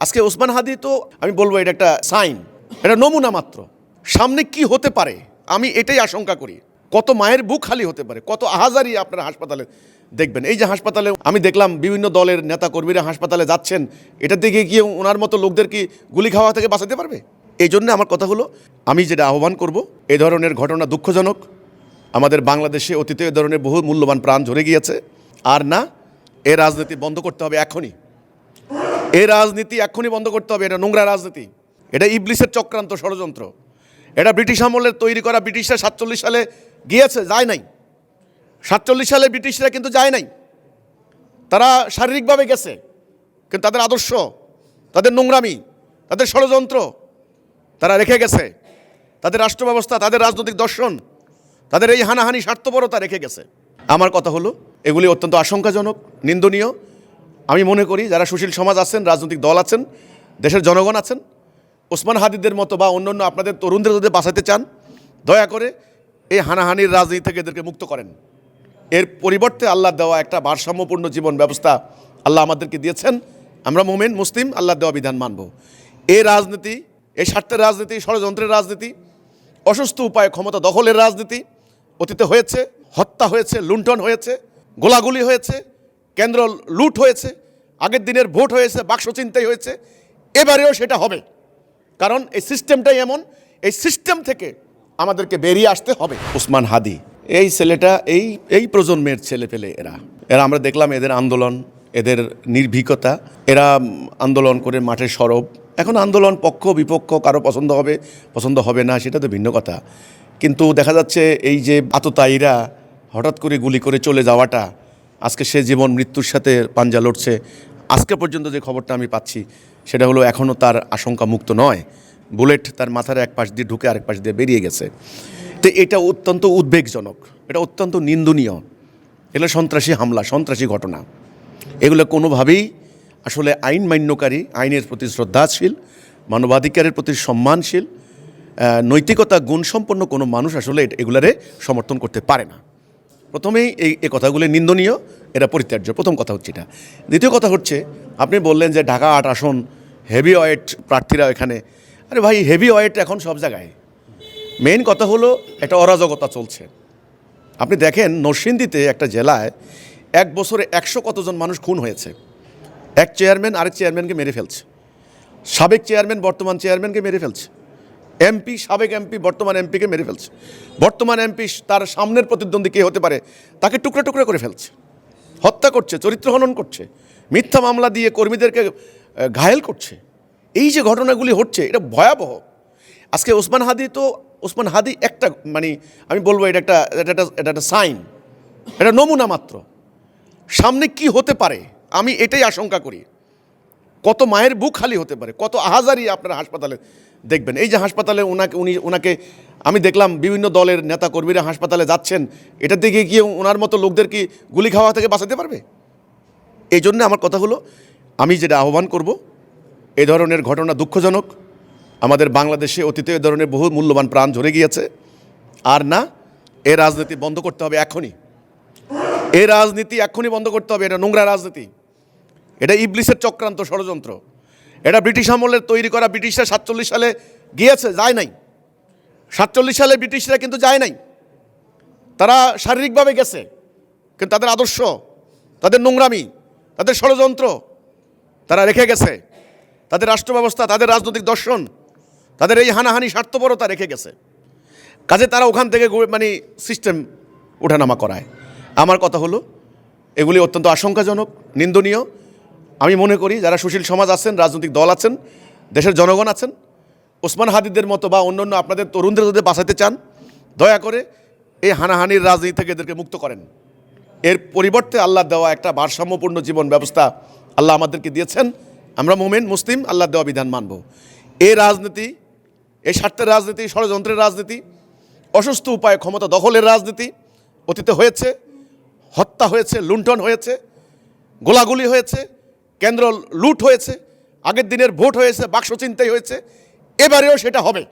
আজকে ওসমান হাদি তো আমি বলবো এটা একটা সাইন, এটা নমুনা মাত্র। সামনে কি হতে পারে আমি এটাই আশঙ্কা করি। কত মায়ের বুক খালি হতে পারে, কত আহাজারি আপনারা হাসপাতালে দেখবেন। এই যে হাসপাতালে আমি দেখলাম বিভিন্ন দলের নেতা কর্মীরা হাসপাতালে যাচ্ছেন, এটা দেখে গিয়ে ওনার মতো লোকদের কি গুলি খাওয়া থেকে বাঁচাতে পারবে? এই জন্য আমার কথা হলো, আমি যেটা আহ্বান করব, এই ধরনের ঘটনা দুঃখজনক। আমাদের বাংলাদেশে অতীতে এ ধরনের বহু মূল্যবান প্রাণ ঝরে গিয়েছে। আর না, এ রাজনীতি বন্ধ করতে হবে এখনই। এই রাজনীতি এখনই বন্ধ করতে হবে। এটা নোংরা রাজনীতি, এটা ইবলিসের চক্রান্ত, ষড়যন্ত্র। এটা ব্রিটিশ আমলের তৈরি করা। ব্রিটিশরা 47 সালে গিয়েছে, যায় নাই। 47 সালে ব্রিটিশরা কিন্তু যায় নাই, তারা শারীরিকভাবে গেছে, কিন্তু তাদের আদর্শ, তাদের নোংরামি, তাদের ষড়যন্ত্র তারা রেখে গেছে। তাদের রাষ্ট্র ব্যবস্থা, তাদের রাজনৈতিক দর্শন, তাদের এই হানাহানি স্বার্থপরতা রেখে গেছে। আমার কথা হলো, এগুলি অত্যন্ত আশঙ্কাজনক, নিন্দনীয়। আমি মনে করি যারা সুশীল সমাজ আছেন, রাজনৈতিক দল আছেন, দেশের জনগণ আছেন, ওসমান হাদিদের মতো বা অন্যান্য আপনাদের তরুণদের যদি বাঁচাতে চান, দয়া করে এই হানাহানির রাজনীতি থেকে এদেরকে মুক্ত করেন। এর পরিবর্তে আল্লাহ দেওয়া একটা ভারসাম্যপূর্ণ জীবন ব্যবস্থা আল্লাহ আমাদেরকে দিয়েছেন। আমরা মুমিন মুসলিম, আল্লাহ দেওয়া বিধান মানব। এই রাজনীতি, এই স্বার্থের রাজনীতি, ষড়যন্ত্রের রাজনীতি, অসুস্থ উপায়ে ক্ষমতা দখলের রাজনীতি অতীতে হয়েছে। হত্যা হয়েছে, লুণ্ঠন হয়েছে, গোলাগুলি হয়েছে, কেন্দ্র লুট হয়েছে, আগের দিনের ভোট হয়েছে, বাক্স চিন্তাই হয়েছে। এবারেও সেটা হবে, কারণ এই সিস্টেমটাই এমন। এই সিস্টেম থেকে আমাদেরকে বেরিয়ে আসতে হবে। ওসমান হাদি এই ছেলেটা, এই প্রজন্মের ছেলে পেলে এরা আমরা দেখলাম এদের আন্দোলন, এদের নির্ভীকতা। এরা আন্দোলন করে মাঠে সরব। এখন আন্দোলন পক্ষ বিপক্ষ, কারো পছন্দ হবে পছন্দ হবে না, সেটা তো ভিন্ন কথা। কিন্তু দেখা যাচ্ছে এই যে আততায়ীরা হঠাৎ করে গুলি করে চলে যাওয়াটা, আজকে সে জীবন মৃত্যুর সাথে পাঞ্জা লড়ছে। আজকে পর্যন্ত যে খবরটা আমি পাচ্ছি সেটা হলো এখনও তার আশঙ্কা মুক্ত নয়। বুলেট তার মাথার এক পাশ দিয়ে ঢুকে আরেক পাশ দিয়ে বেরিয়ে গেছে। তো এটা অত্যন্ত উদ্বেগজনক, এটা অত্যন্ত নিন্দনীয়। এগুলো সন্ত্রাসী হামলা, সন্ত্রাসী ঘটনা। এগুলো কোনোভাবেই আসলে আইন মান্যকারী, আইনের প্রতি শ্রদ্ধাশীল, মানবাধিকারের প্রতি সম্মানশীল, নৈতিকতা গুণসম্পন্ন কোনো মানুষ আসলে এগুলারে সমর্থন করতে পারে না। প্রথমেই এই কথাগুলো নিন্দনীয়, এরা পরিত্যাজ্য। প্রথম কথা হচ্ছে এটা। দ্বিতীয় কথা হচ্ছে, আপনি বললেন যে ঢাকা 8 আসন হেভি ওয়েট প্রার্থীরা এখানে। আরে ভাই, হেভি ওয়েট এখন সব জায়গায়। মেইন কথা হলো একটা অরাজকতা চলছে। আপনি দেখেন নরসিংদীতে একটা জেলায় 1 বছরে 100 কতজন মানুষ খুন হয়েছে। এক চেয়ারম্যান আরেক চেয়ারম্যানকে মেরে ফেলছে, সাবেক চেয়ারম্যান বর্তমান চেয়ারম্যানকে মেরে ফেলছে, এমপি সাবেক এমপি বর্তমান এমপিকে মেরে ফেলছে, বর্তমান এমপি তার সামনের প্রতিদ্বন্দ্বী কে হতে পারে তাকে টুকরা টুকরা করে ফেলছে, হত্যা করছে, চরিত্র হনন করছে, মিথ্যা মামলা দিয়ে কর্মীদেরকে ঘায়েল করছে। এই যে ঘটনাগুলি হচ্ছে, এটা ভয়াবহ। আজকে ওসমান হাদি একটা আমি বলবো এটা একটা সাইন, এটা নমুনা মাত্র। সামনে কি হতে পারে আমি এটাই আশঙ্কা করি। কত মায়ের বুক খালি হতে পারে, কত আহাজারি আপনারা হাসপাতালে দেখবেন। এই যে হাসপাতালে ওনাকে আমি দেখলাম বিভিন্ন দলের নেতা কর্মীরা হাসপাতালে যাচ্ছেন, এটা দেখে গিয়ে ওনার মতো লোকদের কি গুলি খাওয়া থেকে বাঁচাতে পারবে? এই জন্য আমার কথা হলো, আমি যেটা আহ্বান করব, এই ধরনের ঘটনা দুঃখজনক। আমাদের বাংলাদেশে অতীতে এ ধরনের বহু মূল্যবান প্রাণ ঝরে গিয়েছে। আর না, এ রাজনীতি বন্ধ করতে হবে এখনই। এই রাজনীতি এখনই বন্ধ করতে হবে। এটা নোংরা রাজনীতি, এটা ইবলিসের চক্রান্ত, ষড়যন্ত্র। এটা ব্রিটিশ আমলের তৈরি করা। ব্রিটিশরা 47 সালে গিয়েছে, যায় নাই। 47 সালে ব্রিটিশরা কিন্তু যায় নাই, তারা শারীরিকভাবে গেছে, কিন্তু তাদের আদর্শ, তাদের নোংরামি, তাদের ষড়যন্ত্র তারা রেখে গেছে। তাদের রাষ্ট্র ব্যবস্থা, তাদের রাজনৈতিক দর্শন, তাদের এই হানাহানি স্বার্থপরতা রেখে গেছে। কাজে তারা ওখান থেকে সিস্টেম ওঠানামা করায়। আমার কথা হলো, এগুলি অত্যন্ত আশঙ্কাজনক, নিন্দনীয়। আমি মনে করি যারা সুশীল সমাজ আছেন, রাজনৈতিক দল আছেন, দেশের জনগণ আছেন, ওসমান হাদিদের মতো বা অন্যান্য আপনাদের তরুণদের যদি বাঁচাতে চান, দয়া করে এই হানাহানির রাজনীতি থেকে এদেরকে মুক্ত করেন। এর পরিবর্তে আল্লাহ দেওয়া একটা ভারসাম্যপূর্ণ জীবন ব্যবস্থা আল্লাহ আমাদেরকে দিয়েছেন। আমরা মুমিন মুসলিম, আল্লাহ দেওয়া বিধান মানব। এই রাজনীতি, এই স্বার্থের রাজনীতি, ষড়যন্ত্রের রাজনীতি, অসুস্থ উপায়ে ক্ষমতা দখলের রাজনীতি অতীতে হয়েছে। হত্যা হয়েছে, লুণ্ঠন হয়েছে, গোলাগুলি হয়েছে, কেন্দ্র লুট হয়েছে, আগের দিনের ভোট হয়েছে, বাক্স চিন্তাই হয়েছে। এবারেও সেটা হবে,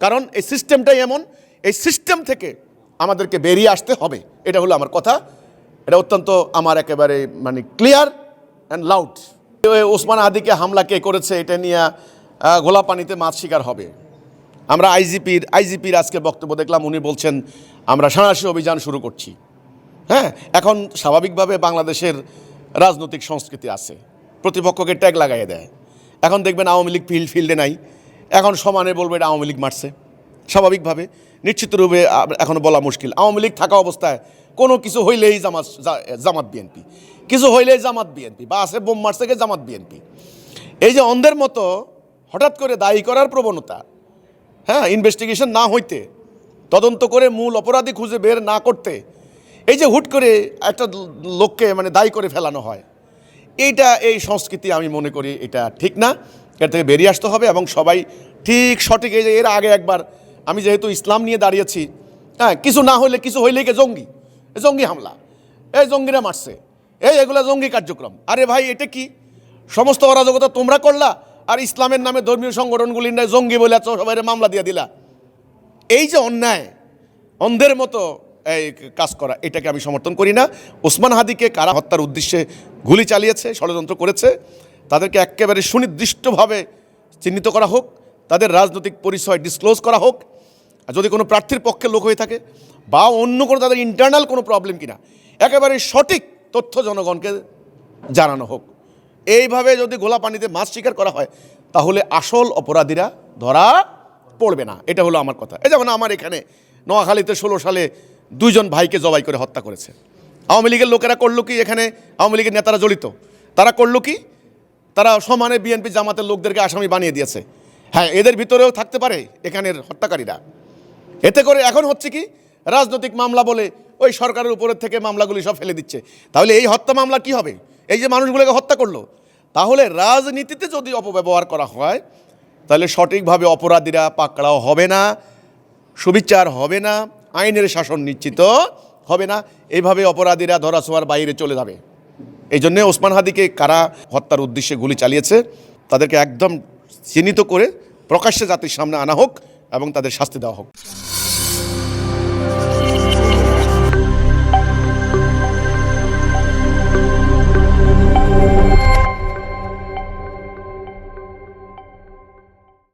কারণ এই সিস্টেমটাই এমন। এই সিস্টেম থেকে আমাদেরকে বেরিয়ে আসতে হবে। এটা হলো আমার কথা। এটা অত্যন্ত আমার একেবারে ক্লিয়ার অ্যান্ড লাউড। ওসমান হাদিকে হামলা কে করেছে এটা নিয়ে ঘোলা পানিতে মাছ শিকার হবে। আমরা আইজিপির আজকে বক্তব্য দেখলাম, উনি বলছেন আমরা সাঁড়াশি অভিযান শুরু করছি। হ্যাঁ, এখন স্বাভাবিকভাবে বাংলাদেশের রাজনৈতিক সংস্কৃতি আছে, প্রতিপক্ষকে ট্যাগ লাগাইয়ে দেয়। এখন দেখবেন আওয়ামী লীগ ফিল্ডে নাই, এখন সমানে বলবে এটা আওয়ামী লীগ মারছে। স্বাভাবিকভাবে নিশ্চিতরূপে এখন বলা মুশকিল। আওয়ামী লীগ থাকা অবস্থায় কোনো কিছু হইলেই জামাত বিএনপি, কিছু হইলেই জামাত বিএনপি, বা আছে বোম মারছে কে জামাত বিএনপি। এই যে অন্ধের মতো হঠাৎ করে দায়ী করার প্রবণতা, হ্যাঁ, ইনভেস্টিগেশন না হইতে, তদন্ত করে মূল অপরাধী খুঁজে বের না করতে, এই যে হুট করে একটা লোককে মানে দায়ী করে ফেলানো হয়, এই সংস্কৃতি আমি মনে করি এটা ঠিক না। এর থেকে বেরিয়ে আসতে হবে এবং সবাই ঠিক সঠিক। এই যে এর আগে একবার আমি যেহেতু ইসলাম নিয়ে দাঁড়িয়েছি, হ্যাঁ, কিছু না হইলে কিছু হইলেই কে জঙ্গি হামলা, এই জঙ্গিরা মারছে, এগুলা জঙ্গি কার্যক্রম। আরে ভাই, এটা কি সমস্ত অরাজকতা তোমরা করলা, আর ইসলামের নামে ধর্মীয় সংগঠনগুলির নাই জঙ্গি বলে সবাই মামলা দিয়ে দিলা। এই যে অন্যায়, অন্ধের মতো এই কাজ করা, এটাকে আমি সমর্থন করি না। ওসমান হাদিকে কারা হত্যার উদ্দেশ্যে গুলি চালিয়েছে, ষড়যন্ত্র করেছে, তাদেরকে একেবারে সুনির্দিষ্টভাবে চিহ্নিত করা হোক, তাদের রাজনৈতিক পরিচয় ডিসক্লোজ করা হোক। আর যদি কোনো প্রার্থীর পক্ষে লোক হয়ে থাকে বা অন্য কোনো তাদের ইন্টারনাল কোনো প্রবলেম কিনা, একেবারে সঠিক তথ্য জনগণকে জানানো হোক। এইভাবে যদি গোলা পানিতে মাছ শিকার করা হয়, তাহলে আসল অপরাধীরা ধরা পড়বে না। এটা হলো আমার কথা। এই যেমন আমার এখানে নোয়াখালীতে 16 সালে 2 জন ভাইকে জবাই করে হত্যা করেছে। আওয়ামী লীগের লোকেরা করলো কি? এখানে আওয়ামী লীগের নেতারা জড়িত, তারা করলো কি? তারা সমানে বিএনপি জামাতের লোকদেরকে আসামি বানিয়ে দিয়েছে। হ্যাঁ, এদের ভিতরেও থাকতে পারে এখানের হত্যাকারীরা। এতে করে এখন হচ্ছে কি, রাজনৈতিক মামলা বলে ওই সরকারের উপরের থেকে মামলাগুলি সব ফেলে দিচ্ছে। তাহলে এই হত্যা মামলা কি হবে? এই যে মানুষগুলোকে হত্যা করলো, তাহলে রাজনীতিতে যদি অপব্যবহার করা হয়, তাহলে সঠিকভাবে অপরাধীরা পাকড়াও হবে না, সুবিচার হবে না, আইনের শাসন নিশ্চিত হবে না। এইভাবে অপরাধীরা ধরাছোঁয়ার বাইরে চলে যাবে। এই জন্যে ওসমান হাদিকে কারা হত্যার উদ্দেশ্যে গুলি চালিয়েছে, তাদেরকে একদম চিহ্নিত করে প্রকাশ্যে জাতির সামনে আনা হোক এবং তাদের শাস্তি দেওয়া হোক।